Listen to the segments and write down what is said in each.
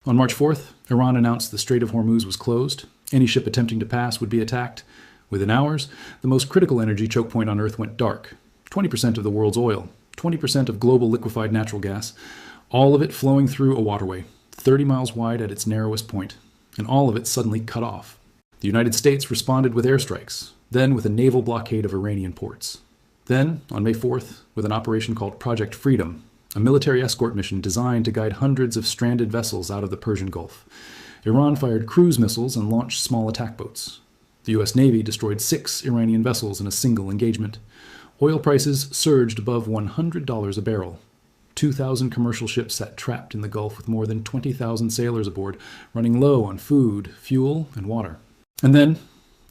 On March 4th, Iran announced the Strait of Hormuz was closed. Any ship attempting to pass would be attacked. Within hours, the most critical energy choke point on Earth went dark. 20% of the world's oil, 20% of global liquefied natural gas, all of it flowing through a waterway, 30 miles wide at its narrowest point, and all of it suddenly cut off. The United States responded with airstrikes, then with a naval blockade of Iranian ports. Then, on May 4th, with an operation called Project Freedom, a military escort mission designed to guide hundreds of stranded vessels out of the Persian Gulf. Iran fired cruise missiles and launched small attack boats. The U.S. Navy destroyed 6 Iranian vessels in a single engagement. Oil prices surged above $100 a barrel. 2,000 commercial ships sat trapped in the Gulf with more than 20,000 sailors aboard, running low on food, fuel, and water. And then,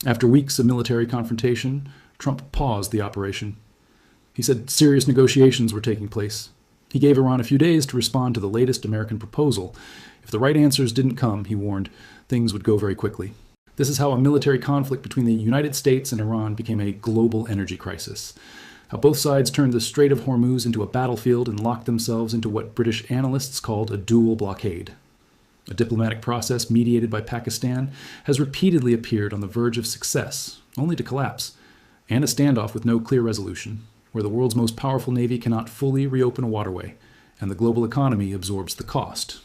after weeks of military confrontation, Trump paused the operation. He said serious negotiations were taking place. He gave Iran a few days to respond to the latest American proposal. If the right answers didn't come, he warned, things would go very quickly. This is how a military conflict between the United States and Iran became a global energy crisis. How both sides turned the Strait of Hormuz into a battlefield and locked themselves into what British analysts called a dual blockade. A diplomatic process mediated by Pakistan has repeatedly appeared on the verge of success, only to collapse, and a standoff with no clear resolution, where the world's most powerful navy cannot fully reopen a waterway, and the global economy absorbs the cost.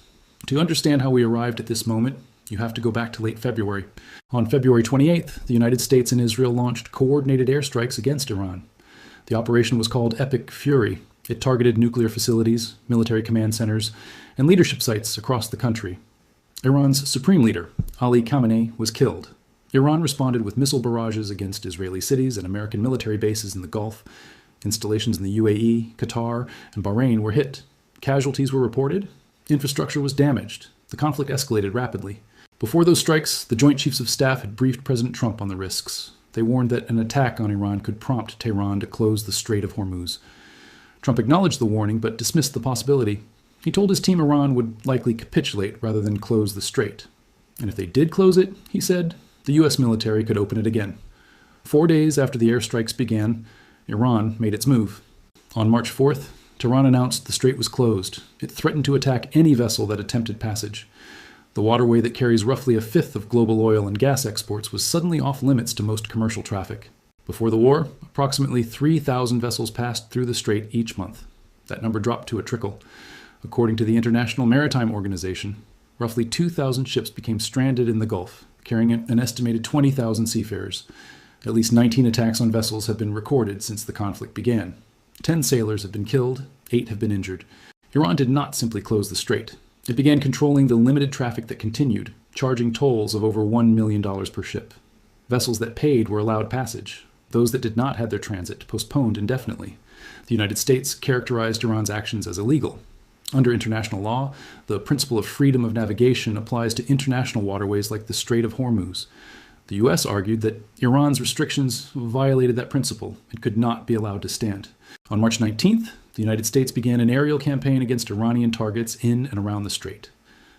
To understand how we arrived at this moment, you have to go back to late February. On February 28th, the United States and Israel launched coordinated airstrikes against Iran. The operation was called Epic Fury. It targeted nuclear facilities, military command centers, and leadership sites across the country. Iran's supreme leader, Ali Khamenei, was killed. Iran responded with missile barrages against Israeli cities and American military bases in the Gulf. Installations in the UAE, Qatar, and Bahrain were hit. Casualties were reported. Infrastructure was damaged. The conflict escalated rapidly. Before those strikes, the Joint Chiefs of Staff had briefed President Trump on the risks. They warned that an attack on Iran could prompt Tehran to close the Strait of Hormuz. Trump acknowledged the warning, but dismissed the possibility. He told his team Iran would likely capitulate rather than close the strait. And if they did close it, he said, the U.S. military could open it again. 4 days after the airstrikes began, Iran made its move. On March 4th, Tehran announced the strait was closed. It threatened to attack any vessel that attempted passage. The waterway that carries roughly a fifth of global oil and gas exports was suddenly off limits to most commercial traffic. Before the war, approximately 3,000 vessels passed through the strait each month. That number dropped to a trickle. According to the International Maritime Organization, roughly 2,000 ships became stranded in the Gulf, carrying an estimated 20,000 seafarers. At least 19 attacks on vessels have been recorded since the conflict began. 10 sailors have been killed, 8 have been injured. Iran did not simply close the strait. It began controlling the limited traffic that continued, charging tolls of over $1 million per ship. Vessels that paid were allowed passage. Those that did not had their transit postponed indefinitely. The United States characterized Iran's actions as illegal. Under international law, the principle of freedom of navigation applies to international waterways like the Strait of Hormuz. The U.S. argued that Iran's restrictions violated that principle and could not be allowed to stand. On March 19th, the United States began an aerial campaign against Iranian targets in and around the strait.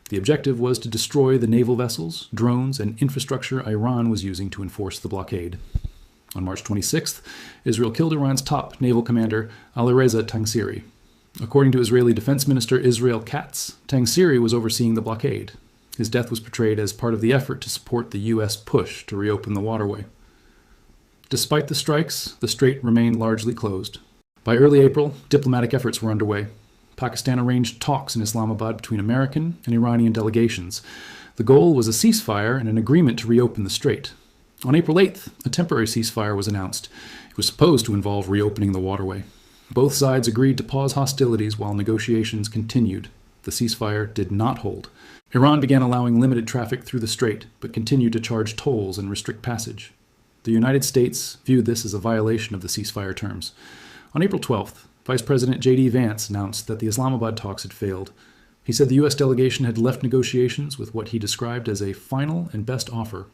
The objective was to destroy the naval vessels, drones, and infrastructure Iran was using to enforce the blockade. On March 26th, Israel killed Iran's top naval commander, Alireza Tangsiri. According to Israeli Defense Minister Israel Katz, Tangsiri was overseeing the blockade. His death was portrayed as part of the effort to support the U.S. push to reopen the waterway. Despite the strikes, the strait remained largely closed. By early April, diplomatic efforts were underway. Pakistan arranged talks in Islamabad between American and Iranian delegations. The goal was a ceasefire and an agreement to reopen the strait. On April 8th, a temporary ceasefire was announced. It was supposed to involve reopening the waterway. Both sides agreed to pause hostilities while negotiations continued. The ceasefire did not hold. Iran began allowing limited traffic through the strait, but continued to charge tolls and restrict passage. The United States viewed this as a violation of the ceasefire terms. On April 12th, Vice President J.D. Vance announced that the Islamabad talks had failed. He said the U.S. delegation had left negotiations with what he described as a final and best offer.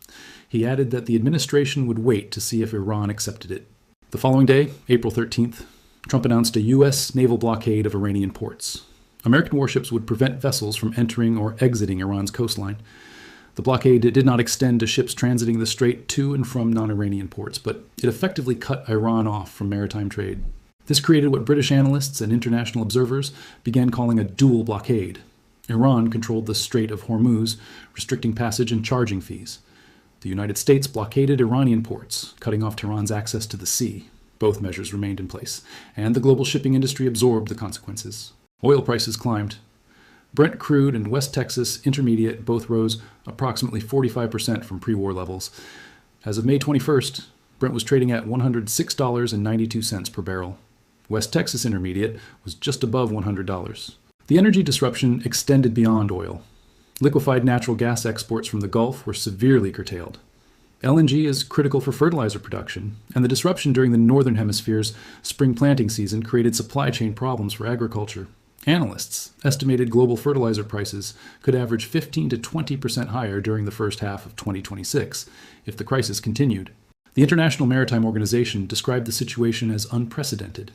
He added that the administration would wait to see if Iran accepted it. The following day, April 13th, Trump announced a U.S. naval blockade of Iranian ports. American warships would prevent vessels from entering or exiting Iran's coastline. The blockade did not extend to ships transiting the strait to and from non-Iranian ports, but it effectively cut Iran off from maritime trade. This created what British analysts and international observers began calling a dual blockade. Iran controlled the Strait of Hormuz, restricting passage and charging fees. The United States blockaded Iranian ports, cutting off Tehran's access to the sea. Both measures remained in place, and the global shipping industry absorbed the consequences. Oil prices climbed. Brent crude and West Texas Intermediate both rose approximately 45% from pre-war levels. As of May 21st, Brent was trading at $106.92 per barrel. West Texas Intermediate was just above $100. The energy disruption extended beyond oil. Liquefied natural gas exports from the Gulf were severely curtailed. LNG is critical for fertilizer production, and the disruption during the Northern Hemisphere's spring planting season created supply chain problems for agriculture. Analysts estimated global fertilizer prices could average 15 to 20% higher during the first half of 2026 if the crisis continued. The International Maritime Organization described the situation as unprecedented.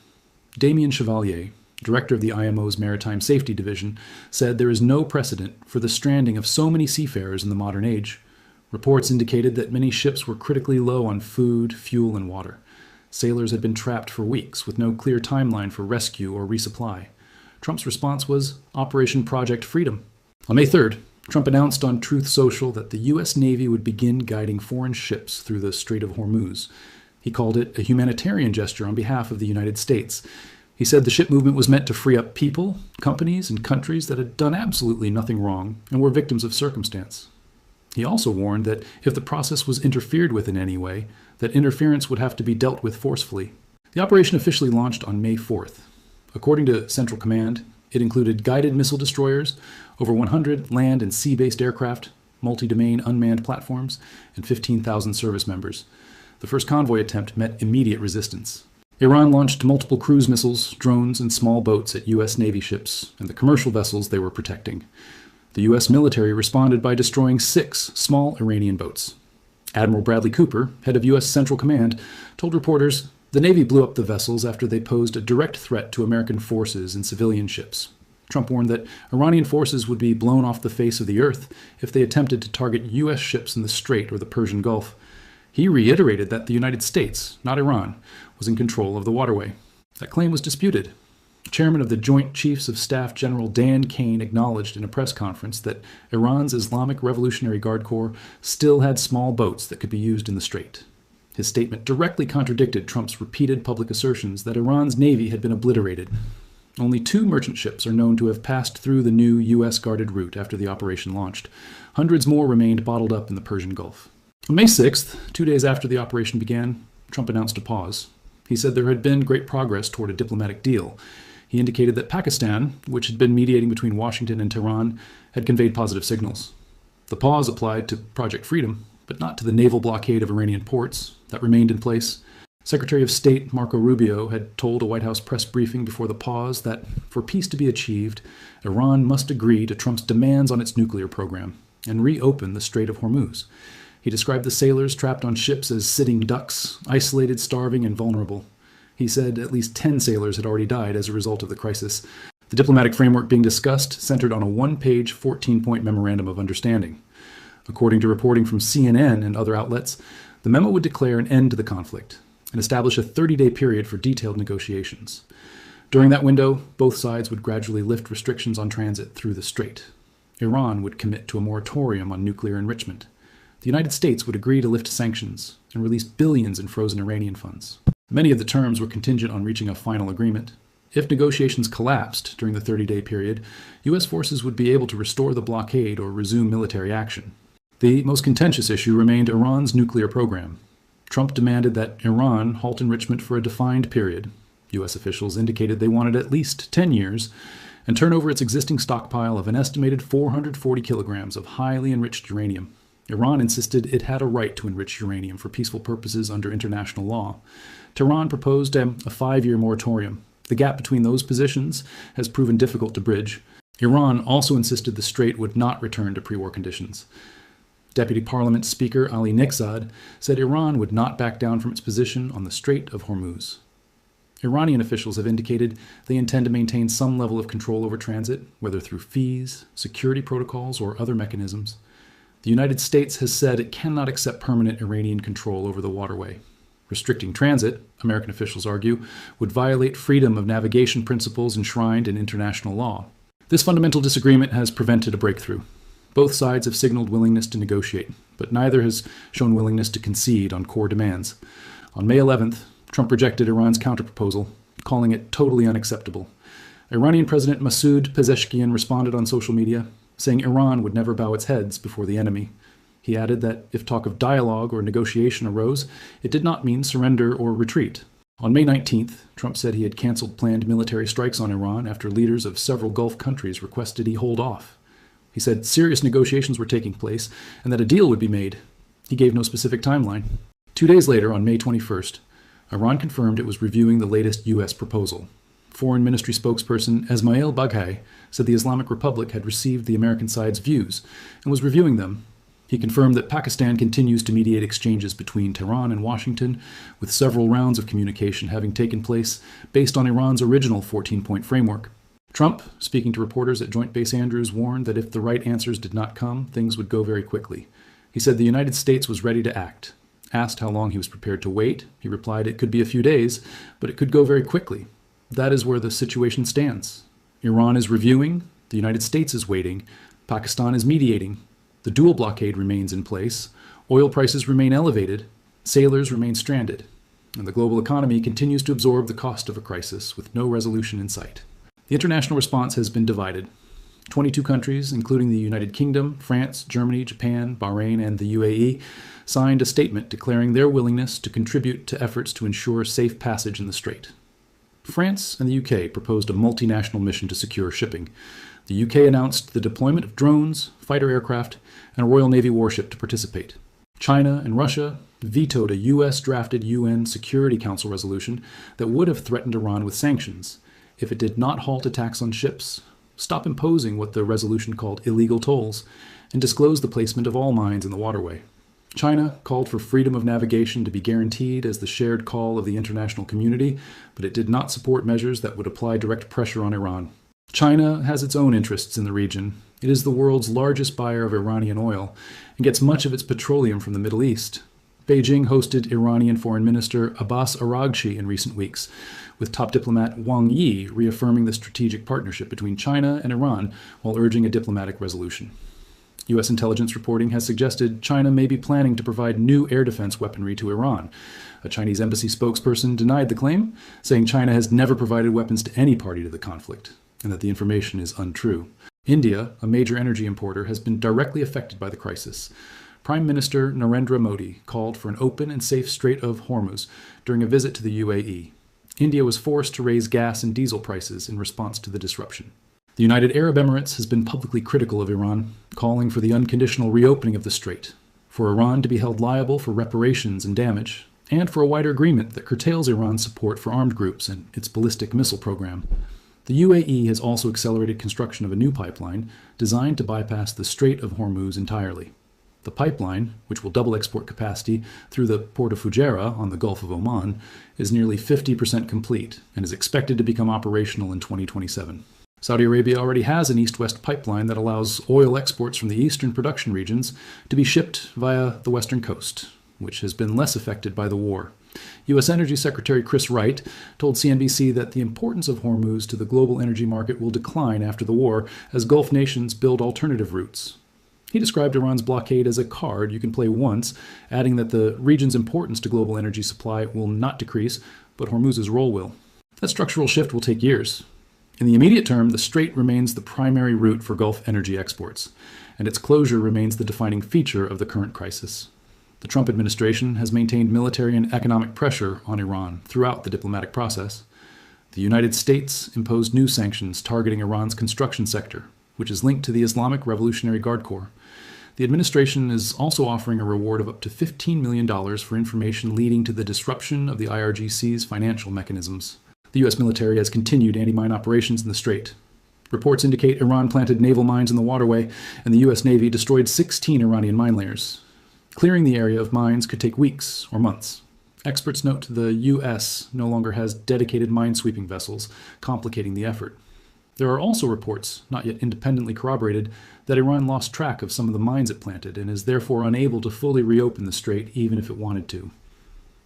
Damien Chevalier, director of the IMO's Maritime Safety Division, said there is no precedent for the stranding of so many seafarers in the modern age. Reports indicated that many ships were critically low on food, fuel, and water. Sailors had been trapped for weeks with no clear timeline for rescue or resupply. Trump's response was Operation Project Freedom. On May 3rd, Trump announced on Truth Social that the U.S. Navy would begin guiding foreign ships through the Strait of Hormuz. He called it a humanitarian gesture on behalf of the United States. He said the ship movement was meant to free up people, companies, and countries that had done absolutely nothing wrong and were victims of circumstance. He also warned that if the process was interfered with in any way, that interference would have to be dealt with forcefully. The operation officially launched on May 4th. According to Central Command, it included guided missile destroyers, over 100 land and sea-based aircraft, multi-domain unmanned platforms, and 15,000 service members. The first convoy attempt met immediate resistance. Iran launched multiple cruise missiles, drones, and small boats at U.S. Navy ships and the commercial vessels they were protecting. The U.S. military responded by destroying 6 small Iranian boats. Admiral Bradley Cooper, head of U.S. Central Command, told reporters the Navy blew up the vessels after they posed a direct threat to American forces and civilian ships. Trump warned that Iranian forces would be blown off the face of the earth if they attempted to target U.S. ships in the Strait or the Persian Gulf. He reiterated that the United States, not Iran, was in control of the waterway. That claim was disputed. Chairman of the Joint Chiefs of Staff General Dan Kane acknowledged in a press conference that Iran's Islamic Revolutionary Guard Corps still had small boats that could be used in the Strait. His statement directly contradicted Trump's repeated public assertions that Iran's navy had been obliterated. Only 2 merchant ships are known to have passed through the new U.S. guarded route after the operation launched. Hundreds more remained bottled up in the Persian Gulf. On May 6th, 2 days after the operation began, Trump announced a pause. He said there had been great progress toward a diplomatic deal. He indicated that Pakistan, which had been mediating between Washington and Tehran, had conveyed positive signals. The pause applied to Project Freedom, but not to the naval blockade of Iranian ports that remained in place. Secretary of State Marco Rubio had told a White House press briefing before the pause that for peace to be achieved, Iran must agree to Trump's demands on its nuclear program and reopen the Strait of Hormuz. He described the sailors trapped on ships as sitting ducks, isolated, starving, and vulnerable. He said at least 10 sailors had already died as a result of the crisis. The diplomatic framework being discussed centered on a 1-page, 14-point memorandum of understanding. According to reporting from CNN and other outlets, the memo would declare an end to the conflict and establish a 30-day period for detailed negotiations. During that window, both sides would gradually lift restrictions on transit through the strait. Iran would commit to a moratorium on nuclear enrichment. The United States would agree to lift sanctions and release billions in frozen Iranian funds. Many of the terms were contingent on reaching a final agreement. If negotiations collapsed during the 30-day period, U.S. forces would be able to restore the blockade or resume military action. The most contentious issue remained Iran's nuclear program. Trump demanded that Iran halt enrichment for a defined period. U.S. officials indicated they wanted at least 10 years and turn over its existing stockpile of an estimated 440 kilograms of highly enriched uranium. Iran insisted it had a right to enrich uranium for peaceful purposes under international law. Tehran proposed a 5-year moratorium. The gap between those positions has proven difficult to bridge. Iran also insisted the strait would not return to pre-war conditions. Deputy Parliament Speaker Ali Niqzad said Iran would not back down from its position on the Strait of Hormuz. Iranian officials have indicated they intend to maintain some level of control over transit, whether through fees, security protocols, or other mechanisms. The United States has said it cannot accept permanent Iranian control over the waterway. Restricting transit, American officials argue, would violate freedom of navigation principles enshrined in international law. This fundamental disagreement has prevented a breakthrough. Both sides have signaled willingness to negotiate, but neither has shown willingness to concede on core demands. On May 11th, Trump rejected Iran's counterproposal, calling it totally unacceptable. Iranian President Masoud Pezeshkian responded on social media, saying Iran would never bow its heads before the enemy. He added that if talk of dialogue or negotiation arose, it did not mean surrender or retreat. On May 19th, Trump said he had canceled planned military strikes on Iran after leaders of several Gulf countries requested he hold off. He said serious negotiations were taking place and that a deal would be made. He gave no specific timeline. 2 days later, on May 21st, Iran confirmed it was reviewing the latest U.S. proposal. Foreign Ministry spokesperson Esmail Baghaei said the Islamic Republic had received the American side's views and was reviewing them. He confirmed that Pakistan continues to mediate exchanges between Tehran and Washington, with several rounds of communication having taken place based on Iran's original 14-point framework. Trump, speaking to reporters at Joint Base Andrews, warned that if the right answers did not come, things would go very quickly. He said the United States was ready to act. Asked how long he was prepared to wait, he replied it could be a few days, but it could go very quickly. That is where the situation stands. Iran is reviewing, the United States is waiting, Pakistan is mediating, the dual blockade remains in place, oil prices remain elevated, sailors remain stranded, and the global economy continues to absorb the cost of a crisis with no resolution in sight. The international response has been divided. 22 countries, including the United Kingdom, France, Germany, Japan, Bahrain, and the UAE, signed a statement declaring their willingness to contribute to efforts to ensure safe passage in the strait. France and the UK proposed a multinational mission to secure shipping. The UK announced the deployment of drones, fighter aircraft, and a Royal Navy warship to participate. China and Russia vetoed a US-drafted UN Security Council resolution that would have threatened Iran with sanctions if it did not halt attacks on ships, stop imposing what the resolution called illegal tolls, and disclose the placement of all mines in the waterway. China called for freedom of navigation to be guaranteed as the shared call of the international community, but it did not support measures that would apply direct pressure on Iran. China has its own interests in the region. It is the world's largest buyer of Iranian oil and gets much of its petroleum from the Middle East. Beijing hosted Iranian Foreign Minister Abbas Araghchi in recent weeks, with top diplomat Wang Yi reaffirming the strategic partnership between China and Iran while urging a diplomatic resolution. U.S. intelligence reporting has suggested China may be planning to provide new air defense weaponry to Iran. A Chinese embassy spokesperson denied the claim, saying China has never provided weapons to any party to the conflict, and that the information is untrue. India, a major energy importer, has been directly affected by the crisis. Prime Minister Narendra Modi called for an open and safe Strait of Hormuz during a visit to the UAE. India was forced to raise gas and diesel prices in response to the disruption. The United Arab Emirates has been publicly critical of Iran, calling for the unconditional reopening of the strait, for Iran to be held liable for reparations and damage, and for a wider agreement that curtails Iran's support for armed groups and its ballistic missile program. The UAE has also accelerated construction of a new pipeline designed to bypass the Strait of Hormuz entirely. The pipeline, which will double export capacity through the port of Fujairah on the Gulf of Oman, is nearly 50% complete and is expected to become operational in 2027. Saudi Arabia already has an east-west pipeline that allows oil exports from the eastern production regions to be shipped via the western coast, which has been less affected by the war. U.S. Energy Secretary Chris Wright told CNBC that the importance of Hormuz to the global energy market will decline after the war as Gulf nations build alternative routes. He described Iran's blockade as a card you can play once, adding that the region's importance to global energy supply will not decrease, but Hormuz's role will. That structural shift will take years. In the immediate term, the strait remains the primary route for Gulf energy exports, and its closure remains the defining feature of the current crisis. The Trump administration has maintained military and economic pressure on Iran throughout the diplomatic process. The United States imposed new sanctions targeting Iran's construction sector, which is linked to the Islamic Revolutionary Guard Corps. The administration is also offering a reward of up to $15 million for information leading to the disruption of the IRGC's financial mechanisms. The U.S. military has continued anti-mine operations in the strait. Reports indicate Iran planted naval mines in the waterway, and the U.S. Navy destroyed 16 Iranian mine layers. Clearing the area of mines could take weeks or months. Experts note the U.S. no longer has dedicated mine-sweeping vessels, complicating the effort. There are also reports, not yet independently corroborated, that Iran lost track of some of the mines it planted and is therefore unable to fully reopen the strait even if it wanted to.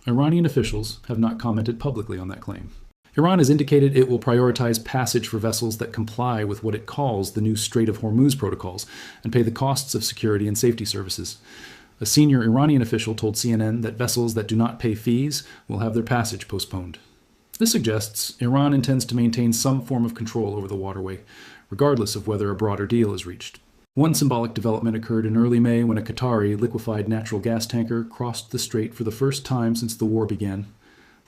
Iranian officials have not commented publicly on that claim. Iran has indicated it will prioritize passage for vessels that comply with what it calls the new Strait of Hormuz protocols and pay the costs of security and safety services. A senior Iranian official told CNN that vessels that do not pay fees will have their passage postponed. This suggests Iran intends to maintain some form of control over the waterway, regardless of whether a broader deal is reached. One symbolic development occurred in early May when a Qatari liquefied natural gas tanker crossed the strait for the first time since the war began.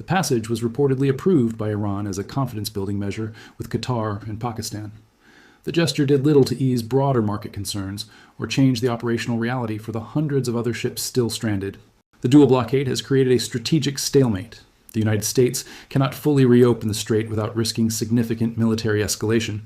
The passage was reportedly approved by Iran as a confidence-building measure with Qatar and Pakistan. The gesture did little to ease broader market concerns or change the operational reality for the hundreds of other ships still stranded. The dual blockade has created a strategic stalemate. The United States cannot fully reopen the strait without risking significant military escalation.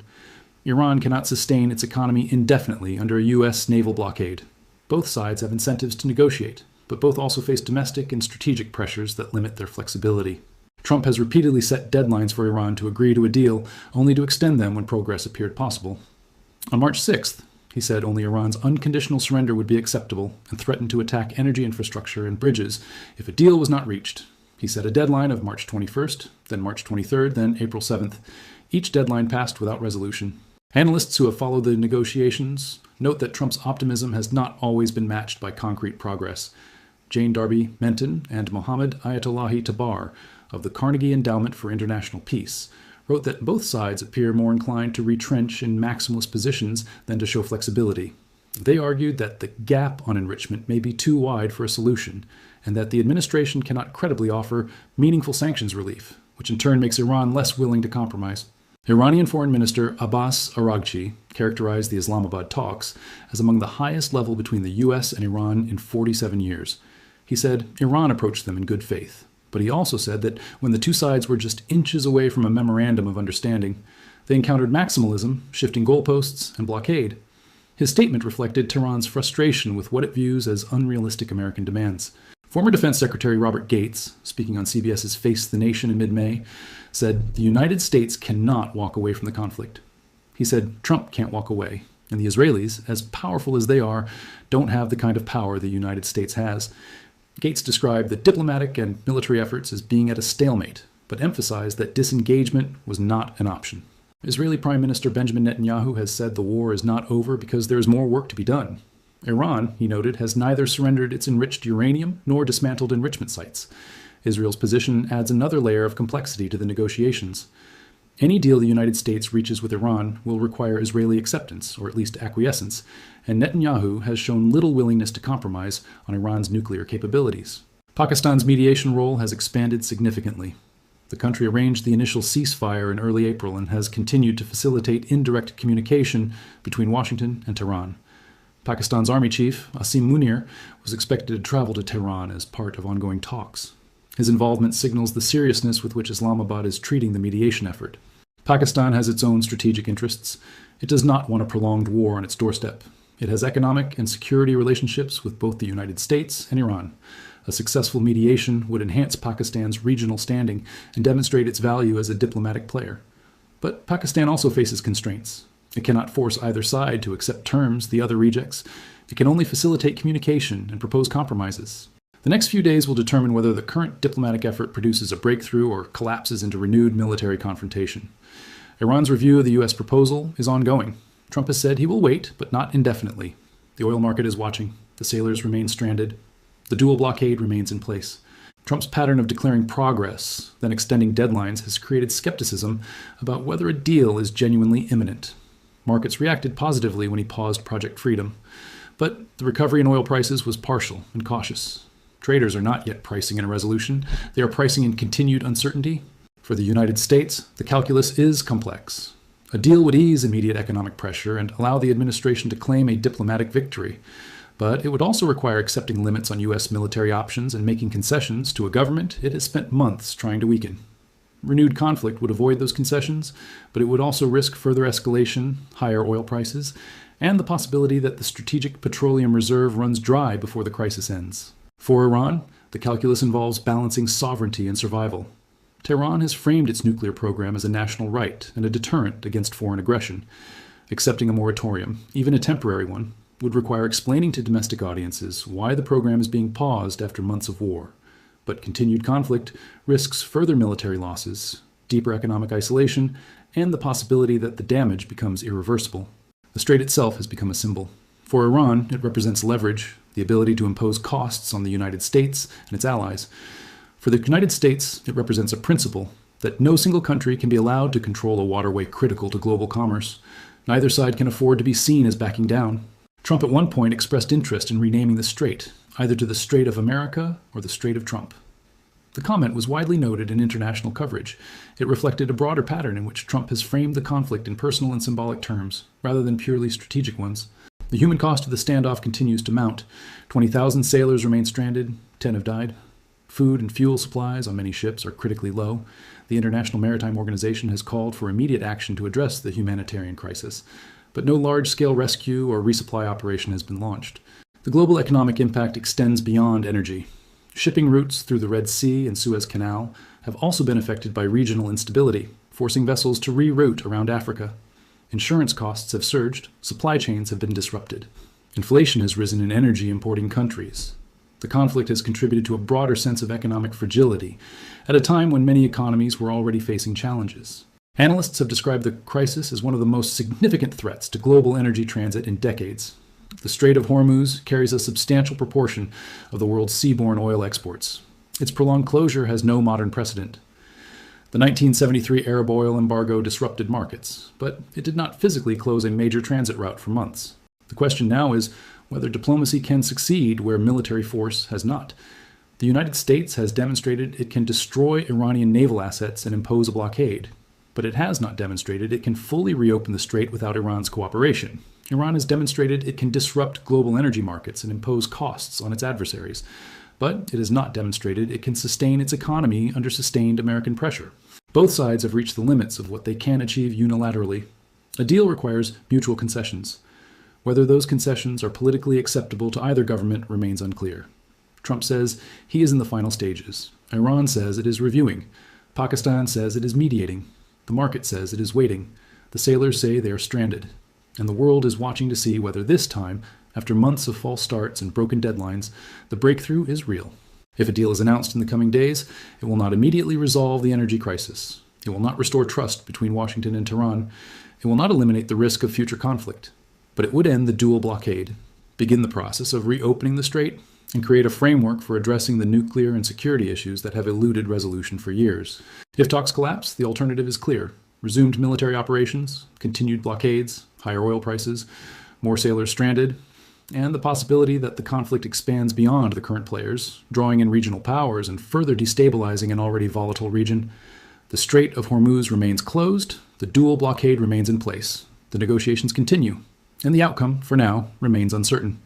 Iran cannot sustain its economy indefinitely under a U.S. naval blockade. Both sides have incentives to negotiate, but both also face domestic and strategic pressures that limit their flexibility. Trump has repeatedly set deadlines for Iran to agree to a deal, only to extend them when progress appeared possible. On March 6th, he said only Iran's unconditional surrender would be acceptable and threatened to attack energy infrastructure and bridges if a deal was not reached. He set a deadline of March 21st, then March 23rd, then April 7th. Each deadline passed without resolution. Analysts who have followed the negotiations note that Trump's optimism has not always been matched by concrete progress. Jane Darby Menton and Mohammad Ayatollahi Tabar of the Carnegie Endowment for International Peace wrote that both sides appear more inclined to retrench in maximalist positions than to show flexibility. They argued that the gap on enrichment may be too wide for a solution, and that the administration cannot credibly offer meaningful sanctions relief, which in turn makes Iran less willing to compromise. Iranian Foreign Minister Abbas Araghchi characterized the Islamabad talks as among the highest level between the U.S. and Iran in 47 years. He said Iran approached them in good faith, but he also said that when the two sides were just inches away from a memorandum of understanding, they encountered maximalism, shifting goalposts, and blockade. His statement reflected Tehran's frustration with what it views as unrealistic American demands. Former Defense Secretary Robert Gates, speaking on CBS's Face the Nation in mid-May, said the United States cannot walk away from the conflict. He said Trump can't walk away, and the Israelis, as powerful as they are, don't have the kind of power the United States has. Gates described the diplomatic and military efforts as being at a stalemate, but emphasized that disengagement was not an option. Israeli Prime Minister Benjamin Netanyahu has said the war is not over because there is more work to be done. Iran, he noted, has neither surrendered its enriched uranium nor dismantled enrichment sites. Israel's position adds another layer of complexity to the negotiations. Any deal the United States reaches with Iran will require Israeli acceptance, or at least acquiescence, and Netanyahu has shown little willingness to compromise on Iran's nuclear capabilities. Pakistan's mediation role has expanded significantly. The country arranged the initial ceasefire in early April and has continued to facilitate indirect communication between Washington and Tehran. Pakistan's Army Chief, Asim Munir, was expected to travel to Tehran as part of ongoing talks. His involvement signals the seriousness with which Islamabad is treating the mediation effort. Pakistan has its own strategic interests. It does not want a prolonged war on its doorstep. It has economic and security relationships with both the United States and Iran. A successful mediation would enhance Pakistan's regional standing and demonstrate its value as a diplomatic player. But Pakistan also faces constraints. It cannot force either side to accept terms the other rejects. It can only facilitate communication and propose compromises. The next few days will determine whether the current diplomatic effort produces a breakthrough or collapses into renewed military confrontation. Iran's review of the U.S. proposal is ongoing. Trump has said he will wait, but not indefinitely. The oil market is watching. The sailors remain stranded. The dual blockade remains in place. Trump's pattern of declaring progress, then extending deadlines, has created skepticism about whether a deal is genuinely imminent. Markets reacted positively when he paused Project Freedom, but the recovery in oil prices was partial and cautious. Traders are not yet pricing in a resolution. They are pricing in continued uncertainty. For the United States, the calculus is complex. A deal would ease immediate economic pressure and allow the administration to claim a diplomatic victory. But it would also require accepting limits on U.S. military options and making concessions to a government it has spent months trying to weaken. Renewed conflict would avoid those concessions, but it would also risk further escalation, higher oil prices, and the possibility that the strategic petroleum reserve runs dry before the crisis ends. For Iran, the calculus involves balancing sovereignty and survival. Tehran has framed its nuclear program as a national right and a deterrent against foreign aggression. Accepting a moratorium, even a temporary one, would require explaining to domestic audiences why the program is being paused after months of war. But continued conflict risks further military losses, deeper economic isolation, and the possibility that the damage becomes irreversible. The strait itself has become a symbol. For Iran, it represents leverage, the ability to impose costs on the United States and its allies. For the United States, it represents a principle that no single country can be allowed to control a waterway critical to global commerce. Neither side can afford to be seen as backing down. Trump at one point expressed interest in renaming the strait, either to the Strait of America or the Strait of Trump. The comment was widely noted in international coverage. It reflected a broader pattern in which Trump has framed the conflict in personal and symbolic terms, rather than purely strategic ones. The human cost of the standoff continues to mount. 20,000 sailors remain stranded, 10 have died. Food and fuel supplies on many ships are critically low. The International Maritime Organization has called for immediate action to address the humanitarian crisis, but no large-scale rescue or resupply operation has been launched. The global economic impact extends beyond energy. Shipping routes through the Red Sea and Suez Canal have also been affected by regional instability, forcing vessels to reroute around Africa. Insurance costs have surged, supply chains have been disrupted. Inflation has risen in energy importing countries. The conflict has contributed to a broader sense of economic fragility, at a time when many economies were already facing challenges. Analysts have described the crisis as one of the most significant threats to global energy transit in decades. The Strait of Hormuz carries a substantial proportion of the world's seaborne oil exports. Its prolonged closure has no modern precedent. The 1973 Arab oil embargo disrupted markets, but it did not physically close a major transit route for months. The question now is whether diplomacy can succeed where military force has not. The United States has demonstrated it can destroy Iranian naval assets and impose a blockade, but it has not demonstrated it can fully reopen the strait without Iran's cooperation. Iran has demonstrated it can disrupt global energy markets and impose costs on its adversaries, but it has not demonstrated it can sustain its economy under sustained American pressure. Both sides have reached the limits of what they can achieve unilaterally. A deal requires mutual concessions. Whether those concessions are politically acceptable to either government remains unclear. Trump says he is in the final stages. Iran says it is reviewing. Pakistan says it is mediating. The market says it is waiting. The sailors say they are stranded. And the world is watching to see whether this time, after months of false starts and broken deadlines, the breakthrough is real. If a deal is announced in the coming days, it will not immediately resolve the energy crisis. It will not restore trust between Washington and Tehran. It will not eliminate the risk of future conflict. But it would end the dual blockade, begin the process of reopening the strait, and create a framework for addressing the nuclear and security issues that have eluded resolution for years. If talks collapse, the alternative is clear. Resumed military operations, continued blockades, higher oil prices, more sailors stranded, and the possibility that the conflict expands beyond the current players, drawing in regional powers and further destabilizing an already volatile region. The Strait of Hormuz remains closed, the dual blockade remains in place, the negotiations continue, and the outcome, for now, remains uncertain.